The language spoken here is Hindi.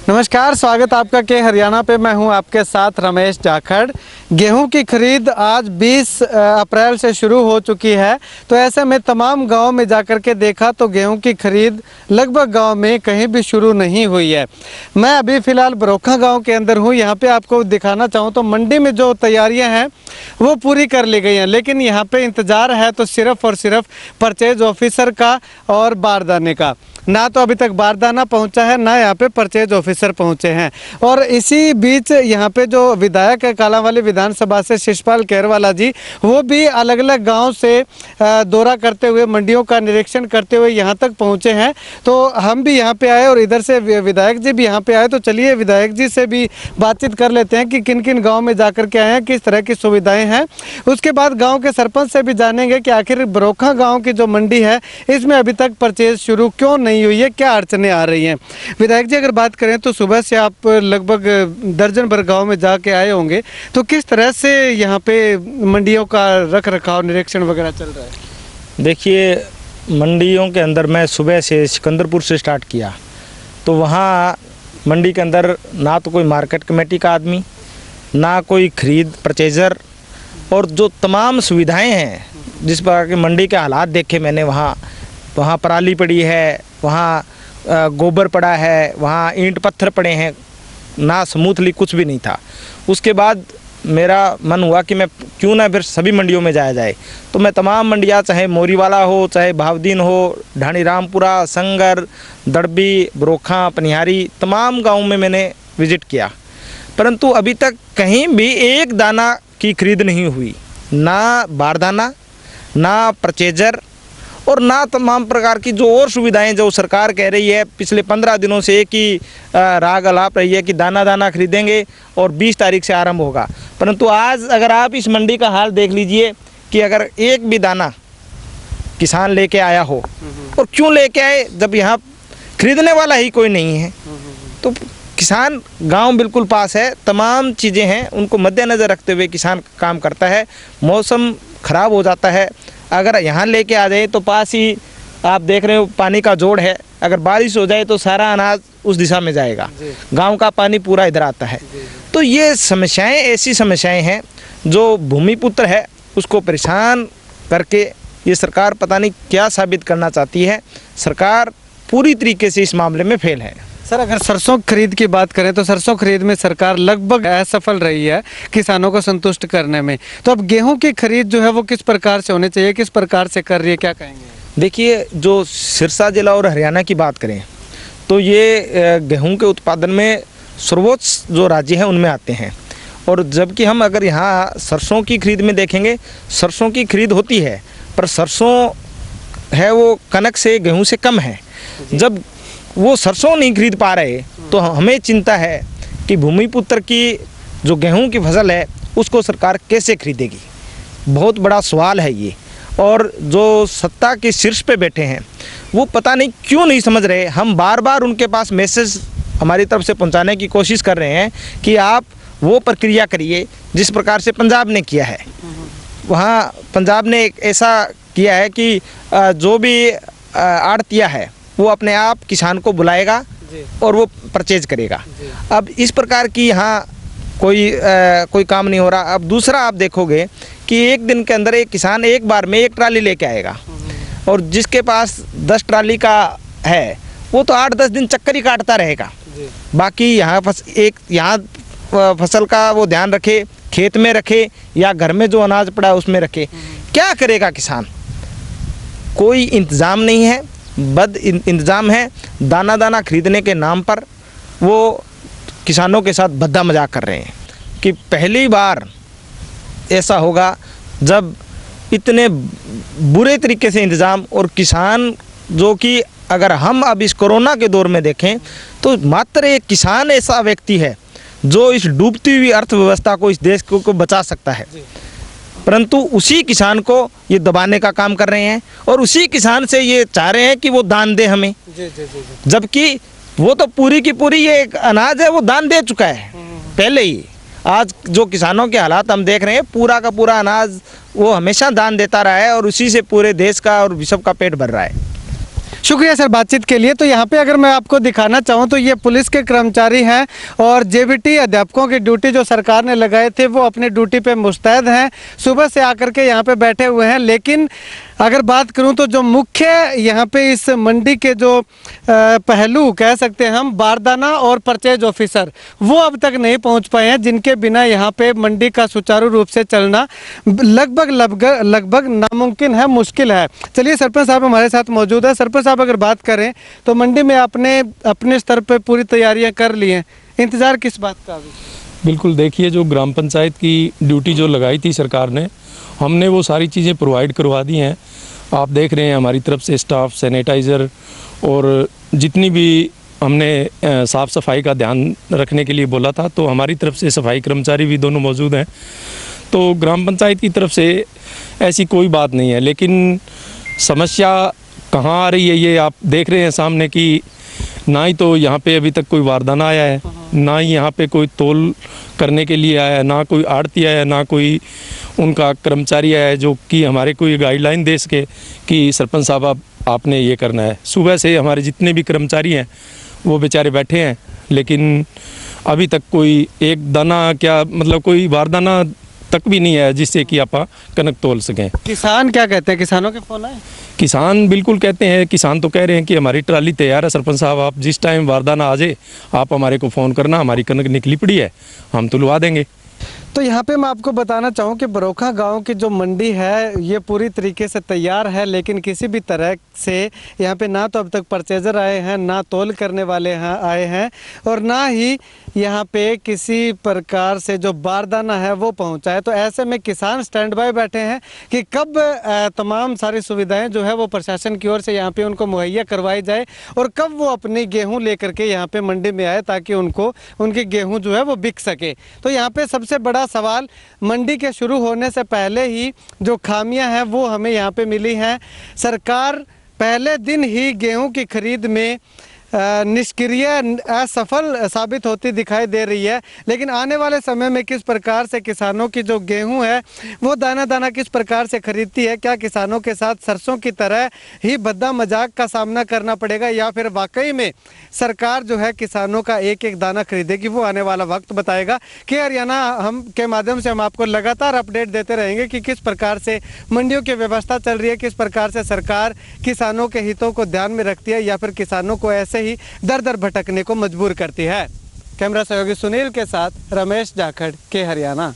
नमस्कार, स्वागत आपका के हरियाणा पे। मैं हूं आपके साथ रमेश जाखड़। गेहूं की खरीद आज 20 अप्रैल से शुरू हो चुकी है। तो ऐसे में तमाम गांव में जाकर के देखा तो गेहूं की खरीद लगभग गांव में कहीं भी शुरू नहीं हुई है। मैं अभी फ़िलहाल बरोखा गांव के अंदर हूं। यहां पे आपको दिखाना चाहूँ तो मंडी में जो तैयारियाँ हैं वो पूरी कर ली गई हैं, लेकिन यहाँ पे इंतज़ार है तो सिर्फ़ और सिर्फ परचेज ऑफिसर का और बारदाने का। ना तो अभी तक बारदाना पहुंचा है, ना यहाँ पे परचेज ऑफिसर पहुंचे हैं। और इसी बीच यहाँ पे जो विधायक है कालांवाली विधानसभा से शिषपाल केरवाला जी, वो भी अलग अलग गांव से दौरा करते हुए, मंडियों का निरीक्षण करते हुए यहाँ तक पहुंचे हैं। तो हम भी यहाँ पे आए और इधर से विधायक जी भी यहाँ पे आए। तो चलिए विधायक जी से भी बातचीत कर लेते हैं कि किन किन गाँव में जा कर के आए हैं, किस तरह की सुविधाएँ हैं। उसके बाद गाँव के सरपंच से भी जानेंगे कि आखिर बरोखा गाँव की जो मंडी है इसमें अभी तक परचेज शुरू क्यों नहीं हुई है, क्या अड़चने आ रही हैं। विधायक जी, अगर बात करें तो सुबह से आप लगभग दर्जन भर गाँव में जाके आए होंगे, तो किस तरह से यहाँ पे मंडियों का रख रखाव निरीक्षण वगैरह चल रहा है? देखिए, मंडियों के अंदर मैं सुबह से सिकंदरपुर से स्टार्ट किया तो वहाँ मंडी के अंदर ना तो कोई मार्केट कमेटी का आदमी, ना कोई खरीद परचेजर, और जो तमाम सुविधाएं हैं जिस प्रकार की मंडी के हालात देखे मैंने, वहाँ पराली पड़ी है, वहाँ गोबर पड़ा है, वहाँ ईंट पत्थर पड़े हैं, ना स्मूथली कुछ भी नहीं था। उसके बाद मेरा मन हुआ कि मैं क्यों ना फिर सभी मंडियों में जाया जाए। तो मैं तमाम मंडियाँ, चाहे मोरीवाला हो, चाहे भावदीन हो, ढाणी रामपुरा, संगर, दड़बी, बरोखा, पनिहारी, तमाम गाँव में मैंने विजिट किया, परंतु अभी तक कहीं भी एक दाना की खरीद नहीं हुई। ना बारदाना, ना परचेजर, और ना तमाम प्रकार की जो और सुविधाएं जो सरकार कह रही है। पिछले 15 दिनों से एक ही राग अलाप रही है कि दाना खरीदेंगे और 20 तारीख से आरंभ होगा, परंतु आज अगर आप इस मंडी का हाल देख लीजिए कि अगर एक भी दाना किसान लेके आया हो, और क्यों लेके आए जब यहाँ खरीदने वाला ही कोई नहीं है। तो किसान गांव बिल्कुल पास है, तमाम चीज़ें हैं, उनको मद्देनज़र रखते हुए किसान काम करता है। मौसम ख़राब हो जाता है, अगर यहाँ लेके आ जाए तो पास ही आप देख रहे हो पानी का जोड़ है, अगर बारिश हो जाए तो सारा अनाज उस दिशा में जाएगा, गांव का पानी पूरा इधर आता है। तो ये समस्याएं, ऐसी समस्याएं हैं जो भूमिपुत्र है उसको परेशान करके ये सरकार पता नहीं क्या साबित करना चाहती है। सरकार पूरी तरीके से इस मामले में फेल है। सर, अगर सरसों खरीद की बात करें तो सरसों खरीद में सरकार लगभग असफल रही है किसानों को संतुष्ट करने में। तो अब गेहूं की खरीद जो है वो किस प्रकार से होनी चाहिए, किस प्रकार से कर रही है, क्या कहेंगे? देखिए, जो सिरसा जिला और हरियाणा की बात करें तो ये गेहूं के उत्पादन में सर्वोच्च जो राज्य हैं उनमें आते हैं। और जबकि हम अगर यहाँ सरसों की खरीद में देखेंगे, सरसों की खरीद होती है, पर सरसों है वो कनक से, गेहूँ से कम है। जब वो सरसों नहीं खरीद पा रहे तो हमें चिंता है कि भूमिपुत्र की जो गेहूं की फसल है उसको सरकार कैसे खरीदेगी। बहुत बड़ा सवाल है ये। और जो सत्ता के शीर्ष पे बैठे हैं वो पता नहीं क्यों नहीं समझ रहे। हम बार बार उनके पास मैसेज हमारी तरफ से पहुंचाने की कोशिश कर रहे हैं कि आप वो प्रक्रिया करिए जिस प्रकार से पंजाब ने किया है। वहाँ पंजाब ने एक ऐसा किया है कि जो भी आड़तिया है वो अपने आप किसान को बुलाएगा और वो परचेज करेगा। अब इस प्रकार की यहाँ कोई काम नहीं हो रहा। अब दूसरा आप देखोगे कि एक दिन के अंदर एक किसान एक बार में 1 ट्राली लेके आएगा, और जिसके पास 10 ट्राली का है वो तो 8-10 दिन चक्कर ही काटता रहेगा। बाकी यहाँ फसल का वो ध्यान रखे, खेत में रखे या घर में जो अनाज पड़ा है उसमें रखे। क्या करेगा किसान? कोई इंतज़ाम नहीं है, बद इंतज़ाम है। दाना खरीदने के नाम पर वो किसानों के साथ भद्दा मजाक कर रहे हैं कि पहली बार ऐसा होगा जब इतने बुरे तरीके से इंतज़ाम, और किसान जो कि अगर हम अब इस कोरोना के दौर में देखें तो मात्र एक किसान ऐसा व्यक्ति है जो इस डूबती हुई अर्थव्यवस्था को, इस देश को बचा सकता है, परंतु उसी किसान को ये दबाने का काम कर रहे हैं और उसी किसान से ये चाह रहे हैं कि वो दान दे हमें। जबकि वो तो पूरी की पूरी ये एक अनाज है वो दान दे चुका है पहले ही। आज जो किसानों के हालात हम देख रहे हैं, पूरा का पूरा अनाज वो हमेशा दान देता रहा है और उसी से पूरे देश का और विश्व का पेट भर रहा है। शुक्रिया सर बातचीत के लिए। तो यहाँ पे अगर मैं आपको दिखाना चाहूँ तो ये पुलिस के कर्मचारी हैं और जेबीटी अध्यापकों की ड्यूटी जो सरकार ने लगाए थे वो अपनी ड्यूटी पे मुस्तैद हैं, सुबह से आकर के यहाँ पे बैठे हुए हैं। लेकिन अगर बात करूँ तो जो मुख्य यहाँ पे इस मंडी के जो पहलू कह सकते हैं हम, बारदाना और परचेज ऑफिसर, वो अब तक नहीं पहुँच पाए हैं, जिनके बिना यहाँ पे मंडी का सुचारू रूप से चलना लगभग नामुमकिन है, मुश्किल है। चलिए सरपंच साहब हमारे साथ मौजूद है। सरपंच साहब अगर बात करें तो मंडी में आपने अपने स्तर पे पूरी तैयारियां कर ली हैं, इंतजार किस बात का अभी? बिल्कुल, देखिए जो ग्राम पंचायत की ड्यूटी जो लगाई थी सरकार ने, हमने वो सारी चीज़ें प्रोवाइड करवा दी हैं। आप देख रहे हैं हमारी तरफ से स्टाफ, सैनिटाइज़र और जितनी भी हमने साफ़ सफाई का ध्यान रखने के लिए बोला था, तो हमारी तरफ से सफाई कर्मचारी भी दोनों मौजूद हैं। तो ग्राम पंचायत की तरफ से ऐसी कोई बात नहीं है, लेकिन समस्या कहाँ आ रही है ये आप देख रहे हैं सामने कि ना ही तो यहाँ पे अभी तक कोई बारदाना आया है, ना ही यहाँ पे कोई तोल करने के लिए आया है, ना कोई आड़ती आया है, ना कोई उनका कर्मचारी आया है जो कि हमारे को ये गाइडलाइन दे सके कि सरपंच साहब आपने ये करना है। सुबह से हमारे जितने भी कर्मचारी हैं वो बेचारे बैठे हैं, लेकिन अभी तक कोई एक दाना क्या मतलब कोई बारदाना तक भी नहीं है जिससे कि आप कनक तोल सकें। किसान क्या कहते हैं? किसानों के फोन आए? किसान बिल्कुल कहते हैं, किसान तो कह रहे हैं कि हमारी ट्राली तैयार है सरपंच साहब, आप जिस टाइम बारदाना आ जाए आप हमारे को फ़ोन करना, हमारी कनक निकली पड़ी है, हम तुलवा देंगे। तो यहाँ पे मैं आपको बताना चाहूँ कि बरोखा गांव की जो मंडी है ये पूरी तरीके से तैयार है, लेकिन किसी भी तरह से यहाँ पे ना तो अब तक परचेजर आए हैं, ना तोल करने वाले आए हैं, और ना ही यहाँ पे किसी प्रकार से जो बारदाना है वो पहुँचा है। तो ऐसे में किसान स्टैंड बाय बैठे हैं कि कब तमाम सारी सुविधाएं जो है वो प्रशासन की ओर से यहाँ पे उनको मुहैया करवाई जाए और कब वो अपनी गेहूँ लेकर के यहाँ पे मंडी में आए ताकि उनको उनकी गेहूँ जो है वो बिक सके। तो यहाँ पे सबसे बड़ा सवाल, मंडी के शुरू होने से पहले ही जो खामियां हैं वो हमें यहाँ पे मिली हैं। सरकार पहले दिन ही गेहूं की खरीद में निष्क्रिय, असफल साबित होती दिखाई दे रही है। लेकिन आने वाले समय में किस प्रकार से किसानों की जो गेहूं है वो दाना दाना किस प्रकार से खरीदती है, क्या किसानों के साथ सरसों की तरह ही भद्दा मजाक का सामना करना पड़ेगा या फिर वाकई में सरकार जो है किसानों का एक एक दाना खरीदेगी, वो आने वाला वक्त बताएगा। कि हरियाणा हम के माध्यम से हम आपको लगातार अपडेट देते रहेंगे कि किस प्रकार से मंडियों की व्यवस्था चल रही है, किस प्रकार से सरकार किसानों के हितों को ध्यान में रखती है या फिर किसानों को ऐसे ही दर दर भटकने को मजबूर करती है। कैमरा सहयोगी सुनील के साथ रमेश जाखड़ के हरियाणा।